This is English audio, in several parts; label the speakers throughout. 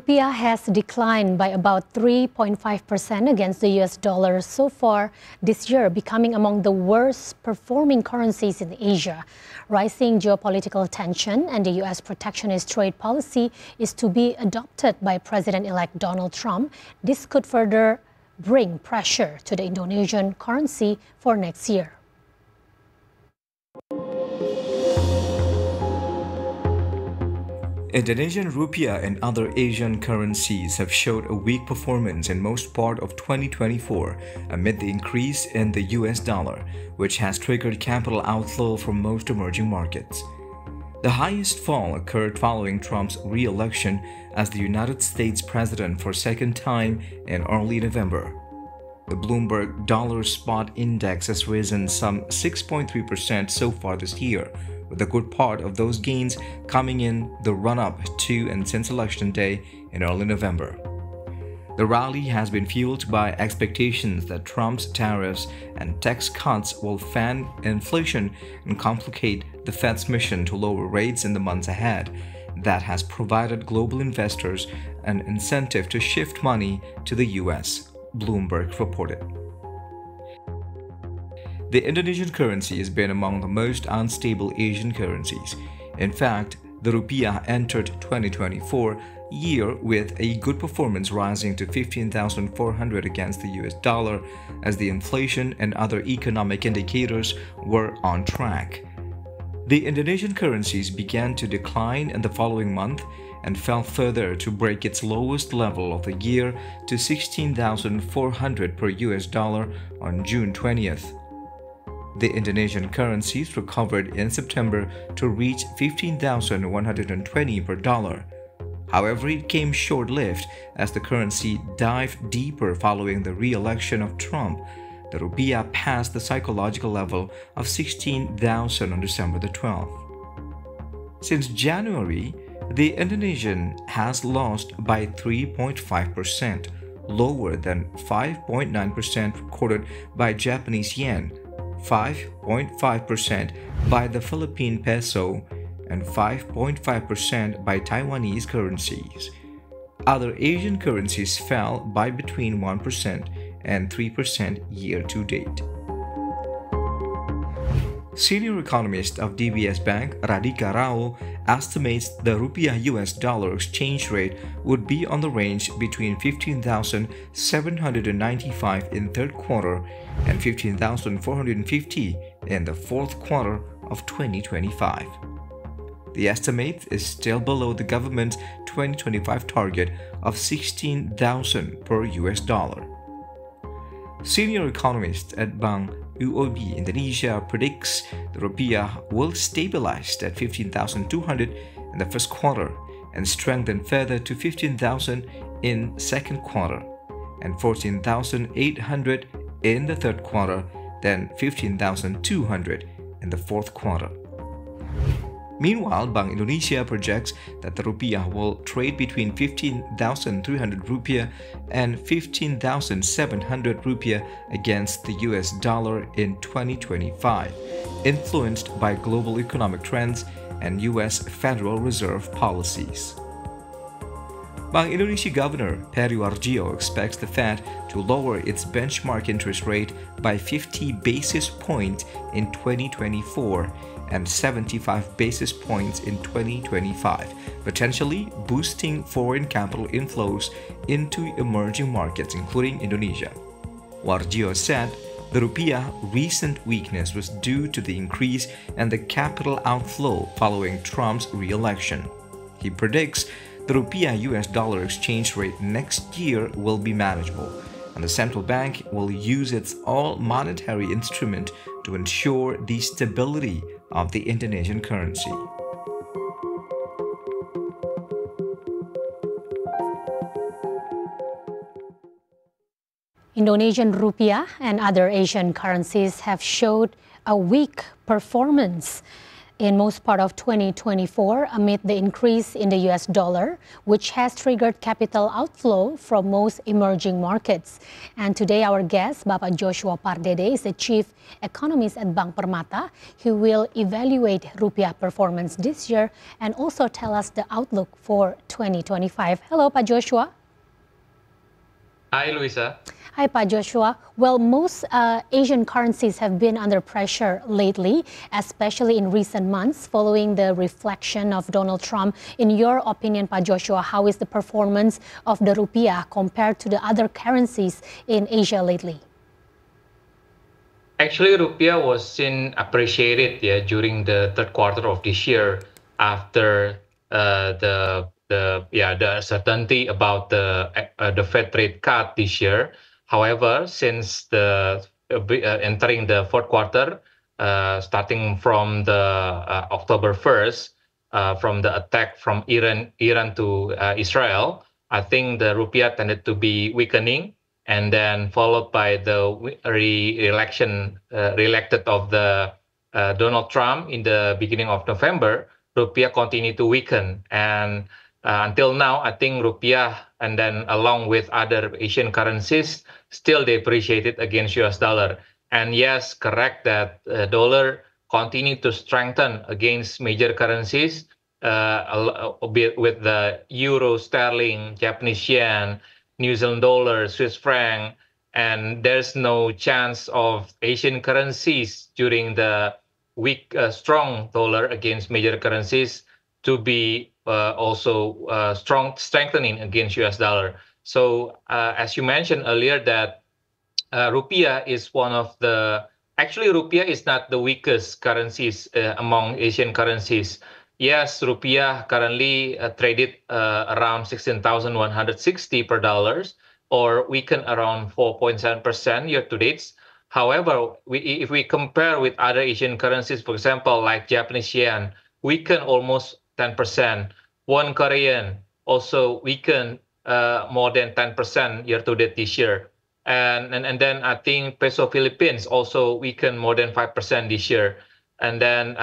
Speaker 1: rupiah has declined by about 3.5% against the US dollar so far this year, becoming among the worst performing currencies in Asia. Rising geopolitical tension and the US protectionist trade policy is to be adopted by President-elect Donald Trump. This could further bring pressure to the Indonesian currency for next year.
Speaker 2: Indonesian Rupiah and other Asian currencies have showed a weak performance in most part of 2024 amid the increase in the US dollar, which has triggered capital outflow from most emerging markets. The highest fall occurred following Trump's re-election as the United States president for a second time in early November. The Bloomberg Dollar Spot Index has risen some 6.3% so far this year, with a good part of those gains coming in the run-up to and since election day in early November. The rally has been fueled by expectations that Trump's tariffs and tax cuts will fan inflation and complicate the Fed's mission to lower rates in the months ahead. That has provided global investors an incentive to shift money to the US, Bloomberg reported. The Indonesian currency has been among the most unstable Asian currencies. In fact, the rupiah entered 2024 year with a good performance, rising to 15,400 against the US dollar as the inflation and other economic indicators were on track. The Indonesian currencies began to decline in the following month and fell further to break its lowest level of the year to 16,400 per US dollar on June 20th. The Indonesian currencies recovered in September to reach 15,120 per dollar. However, it came short-lived as the currency dived deeper following the re-election of Trump. The rupiah passed the psychological level of 16,000 on December the 12th. Since January, the Indonesian has lost by 3.5%, lower than 5.9% recorded by Japanese yen, 5.5% by the Philippine peso, and 5.5% by Taiwanese currencies. Other Asian currencies fell by between 1% and 3% year-to-date. Senior economist of DBS Bank, Radhika Rao, estimates the rupiah-US dollar exchange rate would be on the range between 15,795 in third quarter and 15,450 in the fourth quarter of 2025. The estimate is still below the government's 2025 target of 16,000 per US dollar. Senior economist at Bank UOB Indonesia predicts the rupiah will stabilize at 15,200 in the first quarter and strengthen further to 15,000 in second quarter and 14,800 in the third quarter, then 15,200 in the fourth quarter. Meanwhile, Bank Indonesia projects that the rupiah will trade between 15,300 rupiah and 15,700 rupiah against the US dollar in 2025, influenced by global economic trends and US Federal Reserve policies. Bank Indonesia Governor Peri Warjio expects the Fed to lower its benchmark interest rate by 50 basis points in 2024 and 75 basis points in 2025, potentially boosting foreign capital inflows into emerging markets, including Indonesia. Warjio said the rupiah recent weakness was due to the increase in the capital outflow following Trump's re-election. He predicts the rupiah-US dollar exchange rate next year will be manageable, and the central bank will use its all-monetary instrument to ensure the stability of the Indonesian currency.
Speaker 1: Indonesian rupiah and other Asian currencies have showed a weak performance in most part of 2024 amid the increase in the US dollar, which has triggered capital outflow from most emerging markets. And today our guest, Bapak Josua Pardede, is the chief economist at Bank Permata. He will evaluate rupiah performance this year and also tell us the outlook for 2025. Hello, Pak Josua.
Speaker 3: Hi, Luisa.
Speaker 1: Hi, Pak Josua. Well, most Asian currencies have been under pressure lately, especially in recent months following the reflection of Donald Trump. In your opinion, Pak Josua, how is the performance of the rupiah compared to the other currencies in Asia lately?
Speaker 3: Actually, rupiah was seen appreciated during the third quarter of this year after the uncertainty about the Fed rate cut this year. However, since entering the fourth quarter, starting from the October 1st, from the attack from Iran to Israel, I think the rupiah tended to be weakening, and then followed by the re-elected of the Donald Trump in the beginning of November. Rupiah continued to weaken, and until now, I think rupiah, and then along with other Asian currencies, still depreciated against US dollar. And yes, correct that dollar continued to strengthen against major currencies, with the euro, sterling, Japanese yen, New Zealand dollar, Swiss franc, and there's no chance of Asian currencies during the weak, strong dollar against major currencies to be also strengthening against US dollar. So as you mentioned earlier, that rupiah is one of actually rupiah is not the weakest currencies among Asian currencies. Yes, rupiah currently traded around 16,160 per dollars, or weakened around 4.7% year to date. However, if we compare with other Asian currencies, for example, like Japanese yen, weakened almost 10%. Won Korean also weakened more than 10% year to date this year. And then I think peso Philippines also weakened more than 5% this year. And then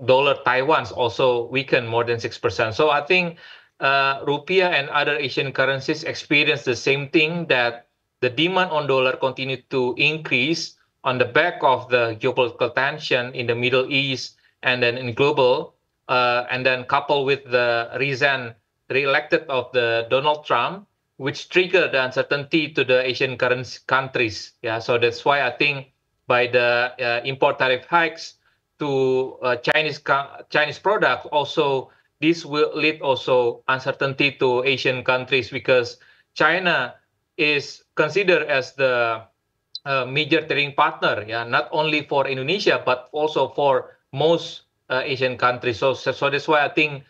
Speaker 3: dollar Taiwan's also weakened more than 6%. So I think rupiah and other Asian currencies experience the same thing, that the demand on dollar continued to increase on the back of the geopolitical tension in the Middle East and then in global, and then coupled with the recent re-elected of the Donald Trump, which triggered the uncertainty to the Asian countries. Yeah, so that's why I think by the import tariff hikes to Chinese products, also this will lead also uncertainty to Asian countries, because China is considered as the major trading partner, not only for Indonesia but also for most Asian countries. So that's why I think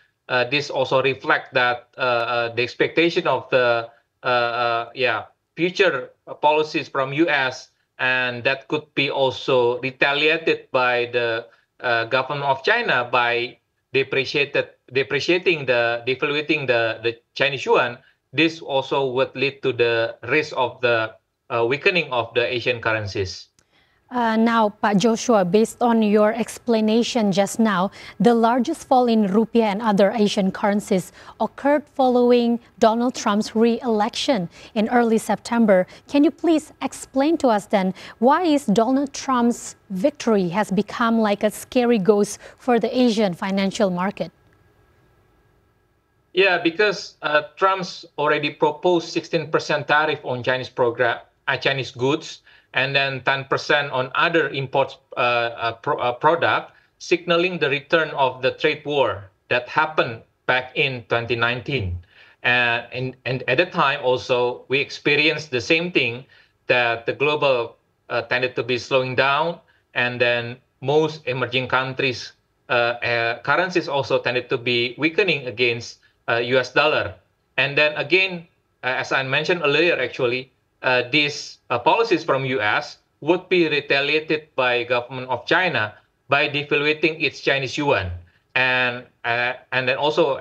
Speaker 3: this also reflects that the expectation of the future policies from US, and that could be also retaliated by the government of China by devaluating the Chinese yuan. This also would lead to the risk of the weakening of the Asian currencies.
Speaker 1: Now, Pak Josua, based on your explanation just now, the largest fall in rupiah and other Asian currencies occurred following Donald Trump's re-election in early September. Can you please explain to us then, why is Donald Trump's victory has become like a scary ghost for the Asian financial market?
Speaker 3: Yeah, because Trump's already proposed 16% tariff on Chinese goods, and then 10% on other import product, signaling the return of the trade war that happened back in 2019. And at the time also, we experienced the same thing, that the global tended to be slowing down, and then most emerging countries' currencies also tended to be weakening against US dollar. And then again, as I mentioned earlier, actually, these policies from US would be retaliated by government of China by devaluating its Chinese yuan, and then also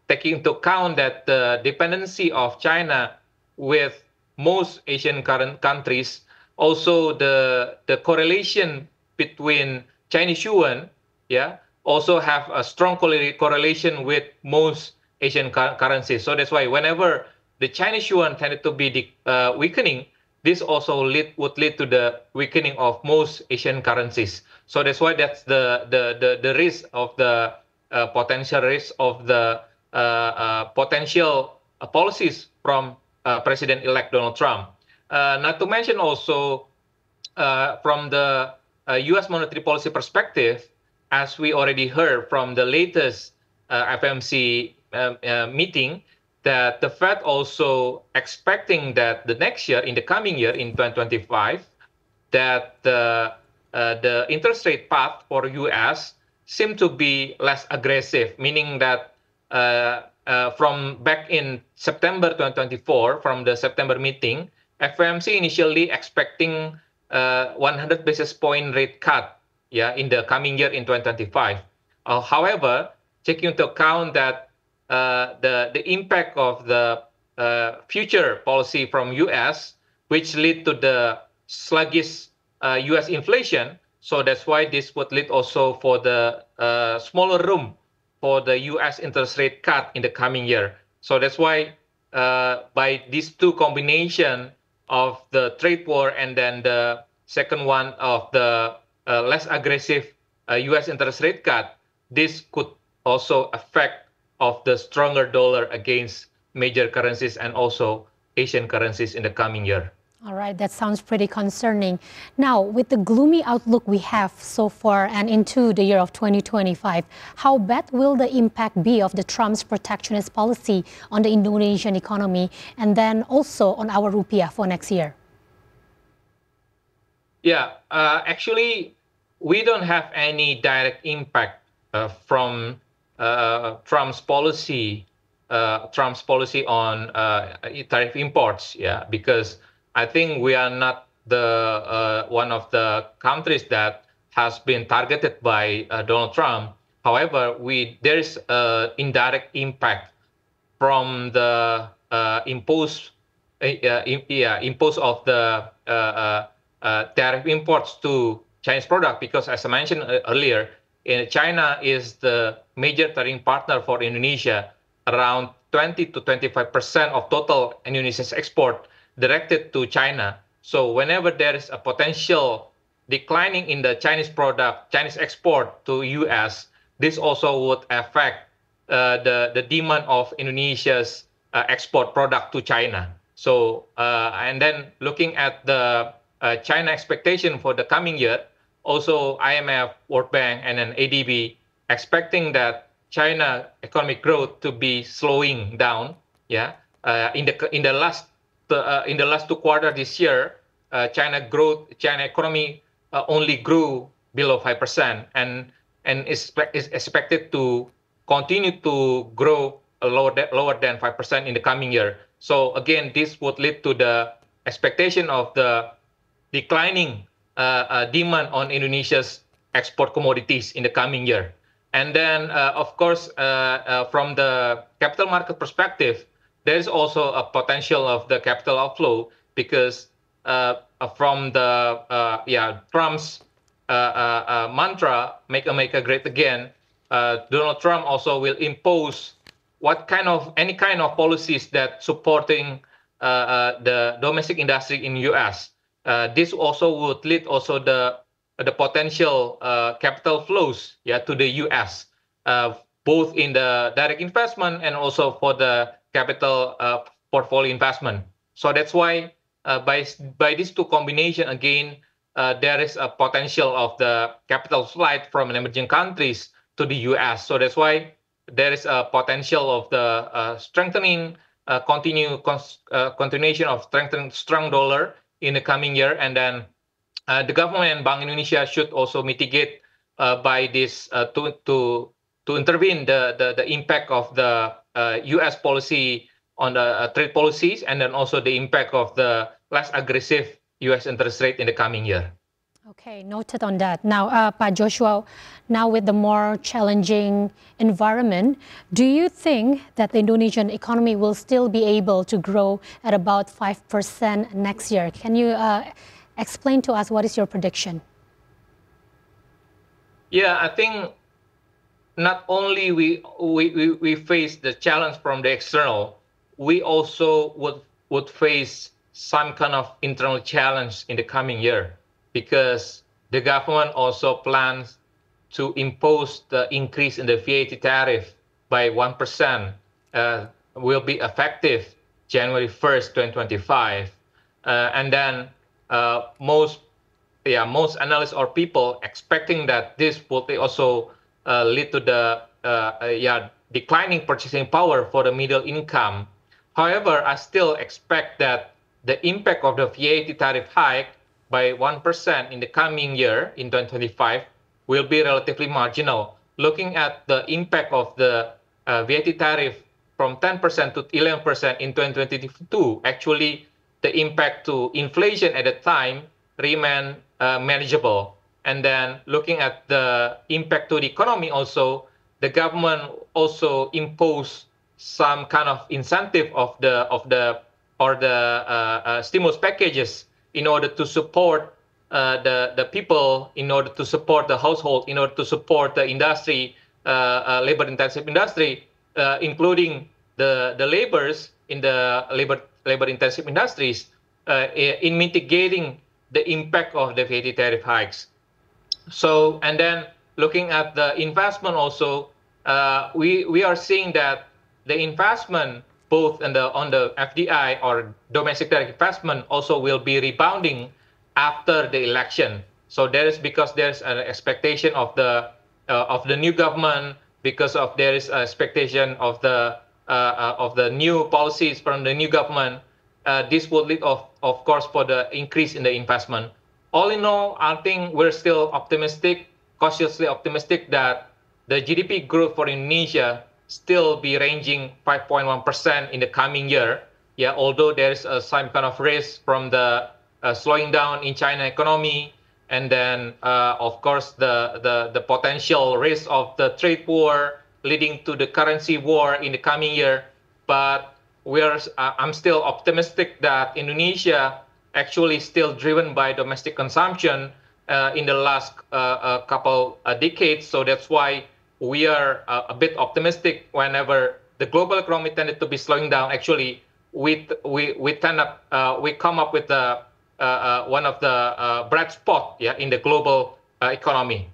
Speaker 3: taking into account that the dependency of China with most Asian countries, also the correlation between Chinese yuan yeah, also have a strong correlation with most Asian currencies. So that's why whenever the Chinese yuan tended to be weakening, this also would lead to the weakening of most Asian currencies. So that's why that's the risk of the potential risk of the potential policies from President-elect Donald Trump. Not to mention also from the U.S. monetary policy perspective, as we already heard from the latest FMC meeting, that the Fed also expecting that the next year, in the coming year, in 2025, that the interest rate path for U.S. seem to be less aggressive, meaning that from back in September 2024, from the September meeting, FOMC initially expecting 100 basis point rate cut, yeah, in the coming year in 2025. However, taking into account that the impact of the future policy from U.S., which lead to the sluggish U.S. inflation, so that's why this would lead also for the smaller room for the U.S. interest rate cut in the coming year. So that's why by these two combination of the trade war and then the second one of the less aggressive U.S. interest rate cut, this could also affect of the stronger dollar against major currencies and also Asian currencies in the coming year.
Speaker 1: All right, that sounds pretty concerning. Now, with the gloomy outlook we have so far and into the year of 2025, how bad will the impact be of the Trump's protectionist policy on the Indonesian economy and then also on our rupiah for next year?
Speaker 3: Yeah, actually, we don't have any direct impact from Trump's policy on tariff imports. Yeah, because I think we are not the one of the countries that has been targeted by Donald Trump. However, there is indirect impact from the impose of the tariff imports to Chinese product, because as I mentioned earlier, China is the major trading partner for Indonesia. Around 20 to 25% of total Indonesia's export directed to China. So whenever there is a potential declining in the Chinese export to US, this also would affect the demand of Indonesia's export product to China. So and then looking at the China expectation for the coming year, also IMF, World Bank, and then ADB expecting that China economic growth to be slowing down. Yeah, in the last 2 quarters this year, China economy only grew below 5%, and is expected to continue to grow lower than 5% in the coming year. So again, this would lead to the expectation of the declining demand on Indonesia's export commodities in the coming year. And then, of course, from the capital market perspective, there is also a potential of the capital outflow, because from the Trump's mantra, "Make America Great Again," Donald Trump also will impose any kind of policies that supporting the domestic industry in U.S. This also would lead also the potential capital flows, yeah, to the U.S. Both in the direct investment and also for the capital portfolio investment. So that's why by these two combination again, there is a potential of the capital flight from emerging countries to the U.S. So that's why there is a potential of the continuation of strengthening strong dollar in the coming year, and then the government and Bank Indonesia should also mitigate by this to intervene the impact of the U.S. policy on the trade policies, and then also the impact of the less aggressive U.S. interest rate in the coming year.
Speaker 1: Okay, noted on that. Now, Pak Josua, now with the more challenging environment, do you think that the Indonesian economy will still be able to grow at about 5% next year? Can you explain to us what is your prediction?
Speaker 3: Yeah, I think not only we face the challenge from the external, we also would face some kind of internal challenge in the coming year, because the government also plans to impose the increase in the VAT tariff by 1%, will be effective January 1st, 2025. And then most analysts or people expecting that this will also lead to the declining purchasing power for the middle income. However, I still expect that the impact of the VAT tariff hike by 1% in the coming year, in 2025, will be relatively marginal. Looking at the impact of the VAT tariff from 10% to 11% in 2022, actually the impact to inflation at the time remain manageable. And then looking at the impact to the economy also, the government also imposed some kind of incentive of the stimulus packages in order to support the people, in order to support the household, in order to support the industry, labor-intensive industry, including the laborers in the labor-intensive industries, in mitigating the impact of the VAT tariff hikes. So, and then looking at the investment also, we are seeing that the investment both on the FDI or domestic direct investment also will be rebounding after the election. So there is, because there's an expectation of the new government, because of there is an expectation of the new policies from the new government. This will lead, of course, for the increase in the investment. All in all, I think we're still optimistic, cautiously optimistic, that the GDP growth for Indonesia still be ranging 5.1% in the coming year. Yeah, although there's some kind of risk from the slowing down in China economy, and then of course the potential risk of the trade war leading to the currency war in the coming year. But I'm still optimistic that Indonesia actually still driven by domestic consumption in the last couple decades. So that's why we are a bit optimistic whenever the global economy tended to be slowing down. Actually, we come up with one of the bright spot, yeah, in the global economy.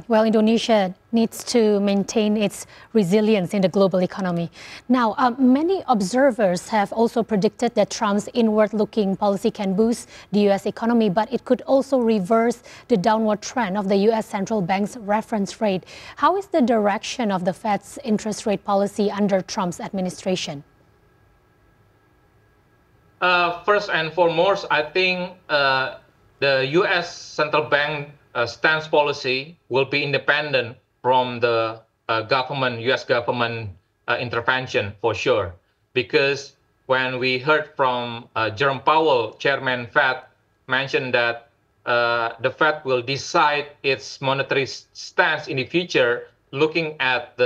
Speaker 1: Well, Indonesia needs to maintain its resilience in the global economy. Now, many observers have also predicted that Trump's inward-looking policy can boost the U.S. economy, but it could also reverse the downward trend of the U.S. Central Bank's reference rate. How is the direction of the Fed's interest rate policy under Trump's administration?
Speaker 3: First and foremost, I think the U.S. Central Bank stance policy will be independent from the U.S. government intervention, for sure. Because when we heard from Jerome Powell, Chairman Fed, mentioned that the Fed will decide its monetary stance in the future, looking at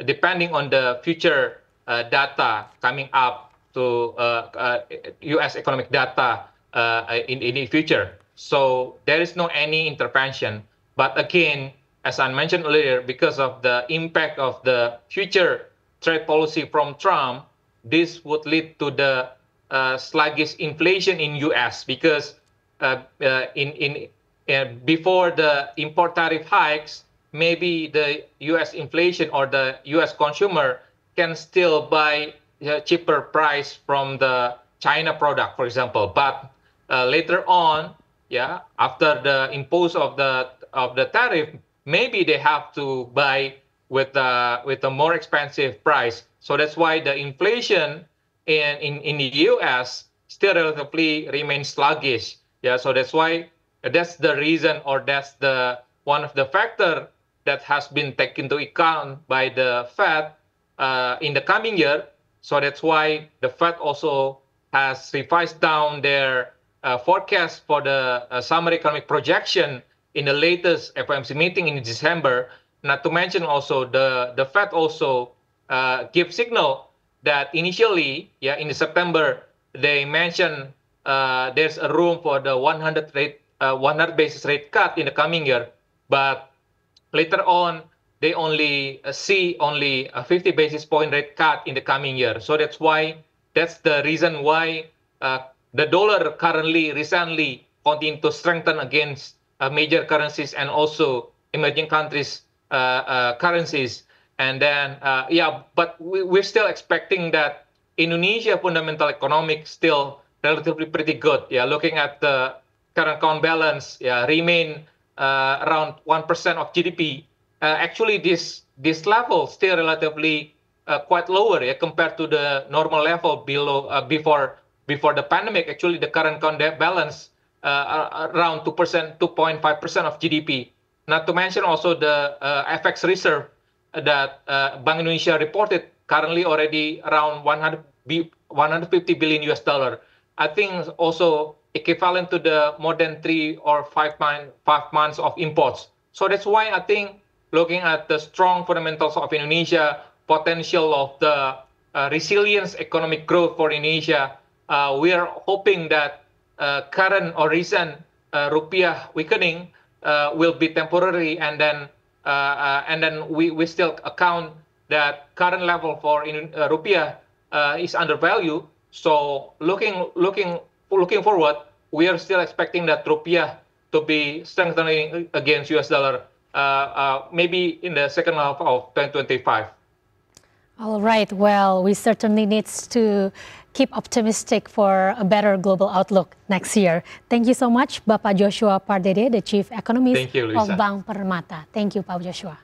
Speaker 3: depending on the future data coming up to U.S. economic data in the future. So there is no any intervention. But again, as I mentioned earlier, because of the impact of the future trade policy from Trump, this would lead to the sluggish inflation in U.S. because before the import tariff hikes, maybe the U.S. inflation or the U.S. consumer can still buy cheaper price from the China product, for example. But later on, yeah, after the impose of the tariff, maybe they have to buy with a more expensive price. So that's why the inflation in the U.S. still relatively remains sluggish. Yeah, so that's the reason, or that's the one of the factor that has been taken into account by the Fed in the coming year. So that's why the Fed also has revised down their forecast for the summer economic projection in the latest FOMC meeting in December. Not to mention also the Fed also give signal that initially, yeah, in September, they mentioned there's a room for the 100 basis rate cut in the coming year. But later on, they only see only a 50 basis point rate cut in the coming year. So that's the reason why the dollar currently recently continued to strengthen against major currencies and also emerging countries currencies. And then but we're still expecting that Indonesia fundamental economic still relatively pretty good. Yeah, looking at the current account balance, remain around 1% of GDP. Actually, this level still relatively quite lower, compared to the normal level below before the pandemic. Actually, the current account balance around 2%, 2.5% of GDP. Not to mention also the FX reserve that Bank Indonesia reported currently already around 150 billion US dollar. I think also equivalent to the more than 3 or 5 months of imports. So that's why I think looking at the strong fundamentals of Indonesia, potential of the resilience economic growth for Indonesia, we are hoping that current or recent rupiah weakening will be temporary, and then we still account that current level for rupiah is undervalued. So looking forward, we are still expecting that rupiah to be strengthening against US dollar, maybe in the second half of 2025.
Speaker 1: All right. Well, we certainly need to keep optimistic for a better global outlook next year. Thank you so much, Bapak Josua Pardede, the Chief Economist
Speaker 3: Thank you, Luisa.
Speaker 1: of Bank Permata. Thank you, Pak Josua.